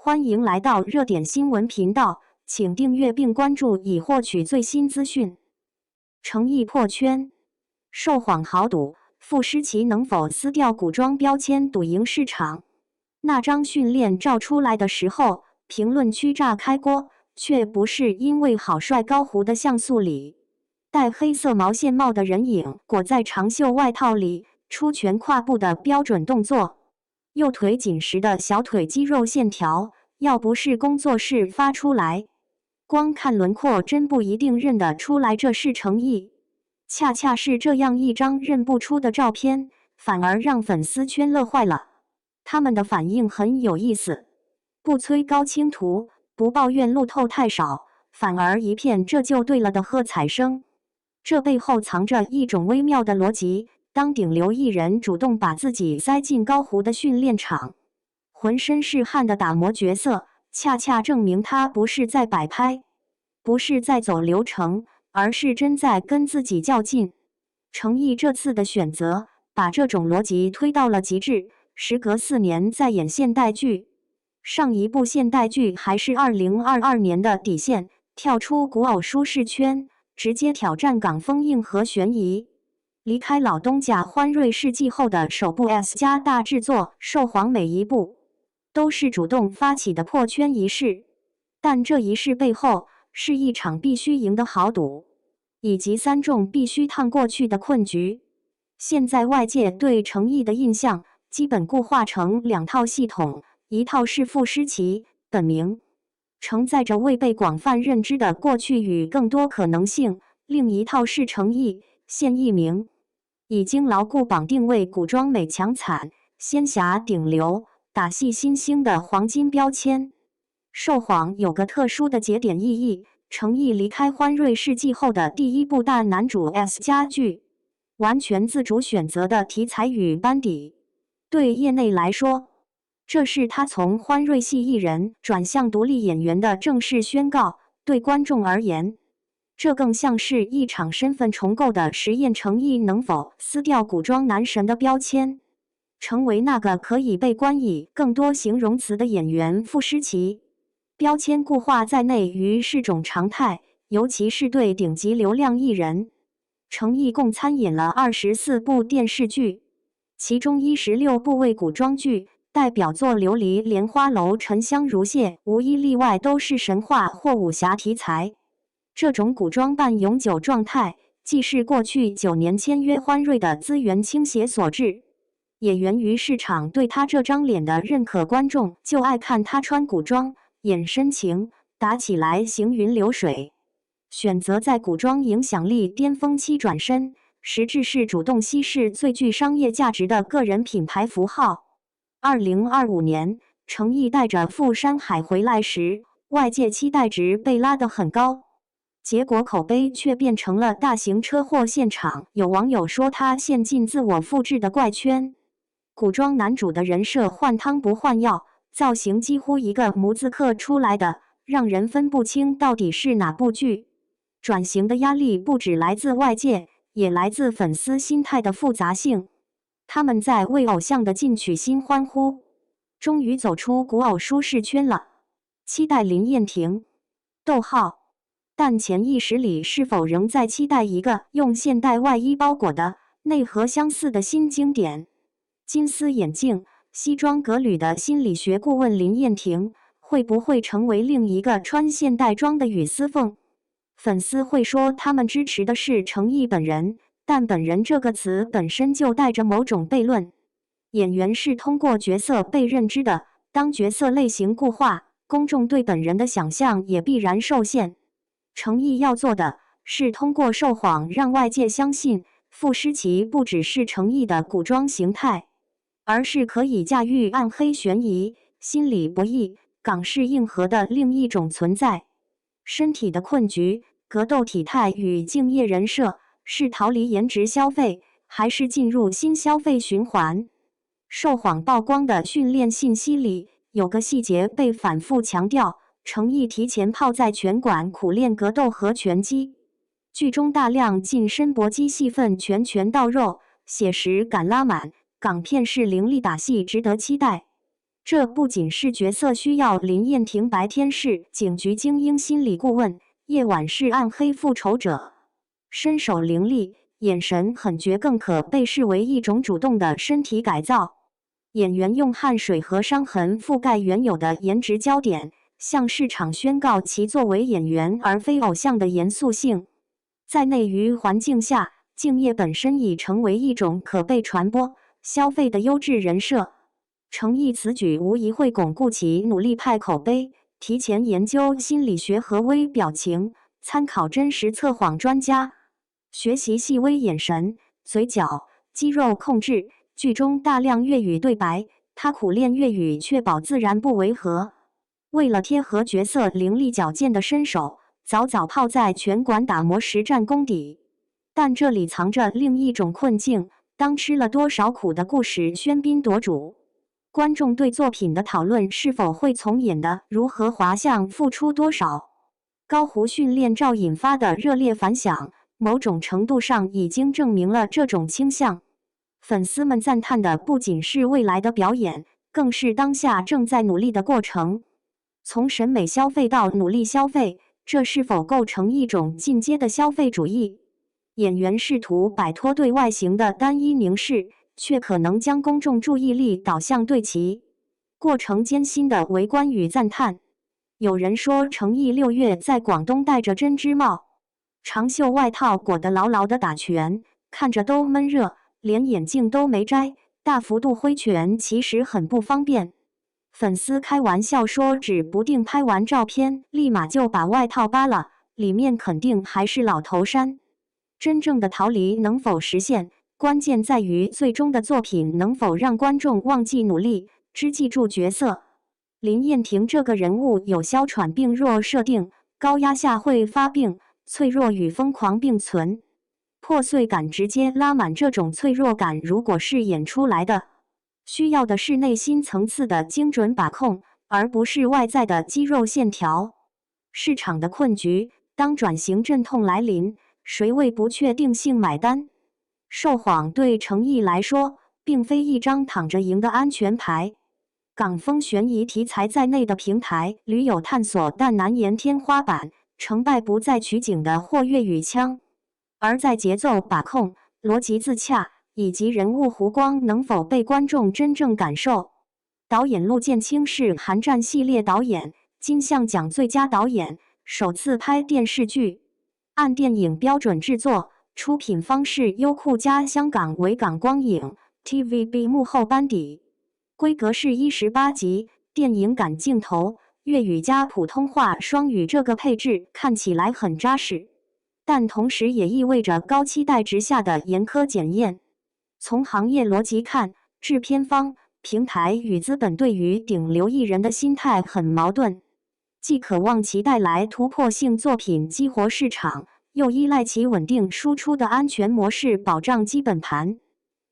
欢迎来到热点新闻频道，请订阅并关注以获取最新资讯。诚意破圈，受谎豪赌，傅诗琪能否撕掉古装标签赌赢市场？那张训练照出来的时候，评论区炸开锅，却不是因为好帅高糊的像素里，戴黑色毛线帽的人影裹在长袖外套里，出拳胯部的标准动作，右腿紧实的小腿肌肉线条，要不是工作室发出来，光看轮廓真不一定认得出来这是诚意。恰恰是这样一张认不出的照片，反而让粉丝圈乐坏了。他们的反应很有意思，不催高清图，不抱怨路透太少，反而一片这就对了的喝彩声。这背后藏着一种微妙的逻辑，当顶流艺人主动把自己塞进高糊的训练场，浑身是汗的打磨角色，恰恰证明他不是在摆拍，不是在走流程，而是真在跟自己较劲。诚意这次的选择，把这种逻辑推到了极致。时隔4年再演现代剧，上一部现代剧还是2022年的《底线》，跳出古偶舒适圈，直接挑战港风硬核悬疑。离开老东家欢瑞世纪后的首部 S+ 大制作《受谎》，每一部都是主动发起的破圈仪式，但这仪式背后是一场必须赢的豪赌，以及3种必须趟过去的困局。现在外界对诚意的印象基本固化成2套系统，一套是傅诗琪本名，承载着未被广泛认知的过去与更多可能性；另一套是诚意现艺名，已经牢固绑定为古装美强惨、仙侠顶流、打戏新星的黄金标签。受谎有个特殊的节点意义，诚意离开欢瑞世纪后的第一部大男主 S+ 剧，完全自主选择的题材与班底。对业内来说，这是他从欢瑞系艺人转向独立演员的正式宣告；对观众而言，这更像是一场身份重构的实验。诚意能否撕掉古装男神的标签，成为那个可以被冠以更多形容词的演员？傅诗琪标签固化在内娱是种常态，尤其是对顶级流量艺人。诚意共参演了24部电视剧，其中16部为古装剧，代表作《琉璃莲花楼》《沉香如屑》无一例外都是神话或武侠题材。这种古装半永久状态，既是过去9年签约欢瑞的资源倾斜所致，也源于市场对他这张脸的认可。观众就爱看他穿古装演深情，打起来行云流水。选择在古装影响力巅峰期转身，实质是主动稀释最具商业价值的个人品牌符号。2025年，诚意带着傅山海回来时，外界期待值被拉得很高，结果口碑却变成了大型车祸现场。有网友说他陷进自我复制的怪圈，古装男主的人设换汤不换药，造型几乎一个模子刻出来的，让人分不清到底是哪部剧。转型的压力不只来自外界，也来自粉丝心态的复杂性。他们在为偶像的进取心欢呼，终于走出古偶舒适圈了。期待林燕婷。但潜意识里是否仍在期待一个用现代外衣包裹的内核相似的新经典？金丝眼镜、西装革履的心理学顾问林燕婷，会不会成为另一个穿现代装的雨丝凤？粉丝会说他们支持的是诚意本人，但本人这个词本身就带着某种悖论。演员是通过角色被认知的，当角色类型固化，公众对本人的想象也必然受限。诚意要做的是通过受谎让外界相信傅诗琪不只是诚意的古装形态，而是可以驾驭暗黑悬疑、心理博弈、港式硬核的另一种存在。身体的困局、格斗体态与敬业人设，是逃离颜值消费，还是进入新消费循环？受谎曝光的训练信息里，有个细节被反复强调：诚意提前泡在拳馆苦练格斗和拳击。剧中大量近身搏击戏份拳拳到肉，写实感拉满，港片式凌厉打戏值得期待。这不仅是角色需要，林燕婷白天是警局精英心理顾问，夜晚是暗黑复仇者，身手凌厉，眼神狠绝，更可被视为一种主动的身体改造。演员用汗水和伤痕覆盖原有的颜值焦点，向市场宣告其作为演员而非偶像的严肃性。在内娱环境下，敬业本身已成为一种可被传播、消费的优质人设。程毅此举无疑会巩固其努力派口碑。提前研究心理学和微表情，参考真实测谎专家，学习细微眼神、嘴角、肌肉控制。剧中大量粤语对白，他苦练粤语，确保自然不违和。为了贴合角色凌厉矫健的身手，早早泡在拳馆打磨实战功底。但这里藏着另一种困境：当吃了多少苦的故事喧宾夺主，观众对作品的讨论是否会从演的如何滑向付出多少？高胡训练照引发的热烈反响，某种程度上已经证明了这种倾向。粉丝们赞叹的不仅是未来的表演，更是当下正在努力的过程。从审美消费到努力消费，这是否构成一种进阶的消费主义？演员试图摆脱对外形的单一凝视，却可能将公众注意力导向对其过程艰辛的围观与赞叹。有人说，程毅6月在广东戴着针织帽，长袖外套裹得牢牢的打拳，看着都闷热，连眼镜都没摘，大幅度挥拳其实很不方便。粉丝开玩笑说，指不定拍完照片立马就把外套扒了，里面肯定还是老头衫。真正的逃离能否实现，关键在于最终的作品能否让观众忘记努力，只记住角色。林燕婷这个人物有哮喘病弱设定，高压下会发病，脆弱与疯狂并存，破碎感直接拉满。这种脆弱感如果是演出来的，需要的是内心层次的精准把控，而不是外在的肌肉线条。市场的困局，当转型阵痛来临，谁为不确定性买单？受谎对程毅来说，并非一张躺着赢的安全牌。港风悬疑题材在内的平台屡有探索，但难言天花板。成败不在取景的或粤语腔，而在节奏把控、逻辑自洽以及人物弧光能否被观众真正感受。导演陆建清是寒战系列导演，金像奖最佳导演，首次拍电视剧，按电影标准制作，出品方是优酷加香港维港光影 TVB 幕后班底，规格是18集，电影感镜头。粤语加普通话双语，这个配置看起来很扎实，但同时也意味着高期待值下的严苛检验。从行业逻辑看，制片方、平台与资本对于顶流艺人的心态很矛盾，既渴望其带来突破性作品激活市场，又依赖其稳定输出的安全模式保障基本盘。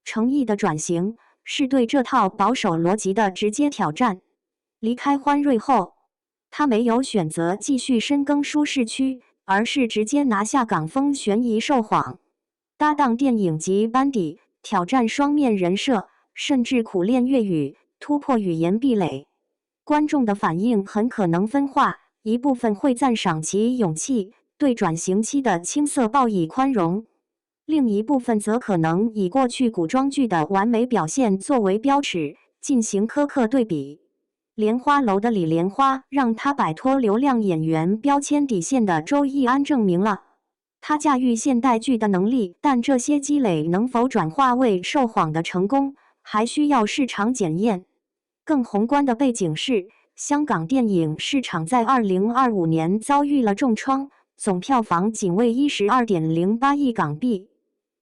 程毅的转型是对这套保守逻辑的直接挑战。离开欢瑞后，他没有选择继续深耕舒适区，而是直接拿下港风悬疑受谎，搭档电影级班底，挑战双面人设，甚至苦练粤语，突破语言壁垒。观众的反应很可能分化，一部分会赞赏其勇气，对转型期的青涩报以宽容；另一部分则可能以过去古装剧的完美表现作为标尺，进行苛刻对比。莲花楼的李莲花让他摆脱流量演员标签底线的周逸安证明了他驾驭现代剧的能力，但这些积累能否转化为受谎的成功，还需要市场检验。更宏观的背景是，香港电影市场在2025年遭遇了重创，总票房仅为12.08亿港币，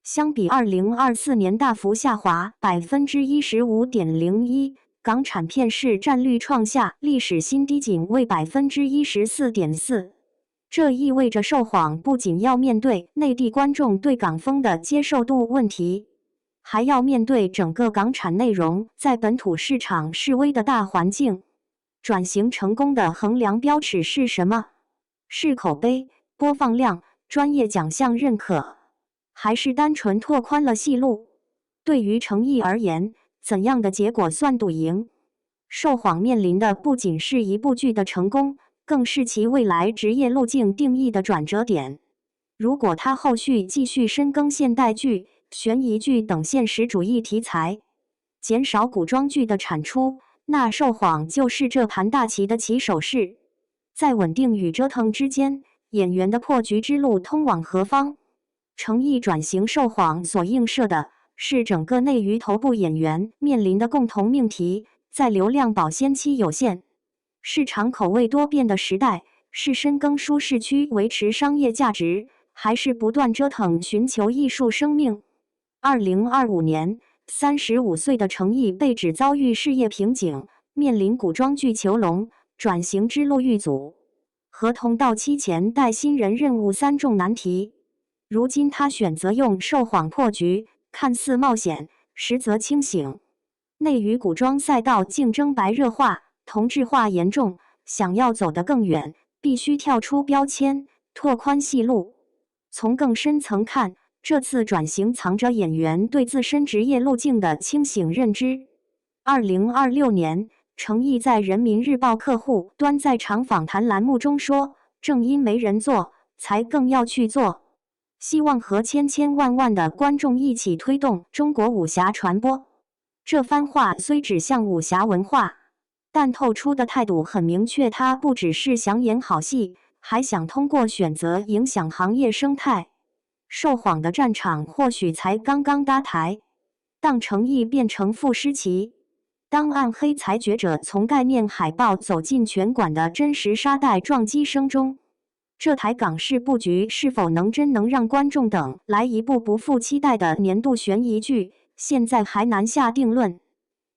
相比2024年大幅下滑15.01%。港产片市占率创下历史新低，仅为14.4%。这意味着受谎不仅要面对内地观众对港风的接受度问题，还要面对整个港产内容在本土市场示威的大环境。转型成功的衡量标尺是什么？是口碑、播放量、专业奖项认可，还是单纯拓宽了戏路？对于程毅而言，怎样的结果算赌赢？受谎面临的不仅是一部剧的成功，更是其未来职业路径定义的转折点。如果他后续继续深耕现代剧、悬疑剧等现实主义题材，减少古装剧的产出，那受谎就是这盘大棋的起手式。在稳定与折腾之间，演员的破局之路通往何方？诚意转型受谎所映射的是整个内娱头部演员面临的共同命题。在流量保鲜期有限、市场口味多变的时代，是深耕舒适区维持商业价值，还是不断折腾寻求艺术生命？2025年，35岁的程毅被指遭遇事业瓶颈，面临古装剧囚笼、转型之路遇阻、合同到期前带新人任务3重难题。如今他选择用受谎破局，看似冒险，实则清醒。内娱古装赛道竞争白热化、同质化严重，想要走得更远，必须跳出标签，拓宽戏路。从更深层看，这次转型藏着演员对自身职业路径的清醒认知。2026年，程毅在人民日报客户端在场访谈栏目中说：“正因没人做，才更要去做，希望和千千万万的观众一起推动中国武侠传播。”这番话虽指向武侠文化，但透出的态度很明确，他不只是想演好戏，还想通过选择影响行业生态。受谎的战场或许才刚刚搭台，当程毅变成副诗琪，当暗黑裁决者从概念海报走进拳馆的真实沙袋撞击声中，这台港式布局是否能让观众等来一部不负期待的年度悬疑剧？现在还难下定论，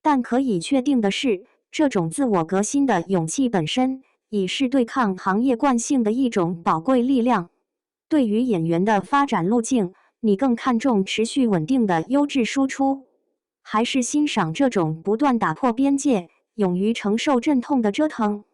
但可以确定的是，这种自我革新的勇气本身，已是对抗行业惯性的一种宝贵力量。对于演员的发展路径，你更看重持续稳定的优质输出，还是欣赏这种不断打破边界、勇于承受阵痛的折腾？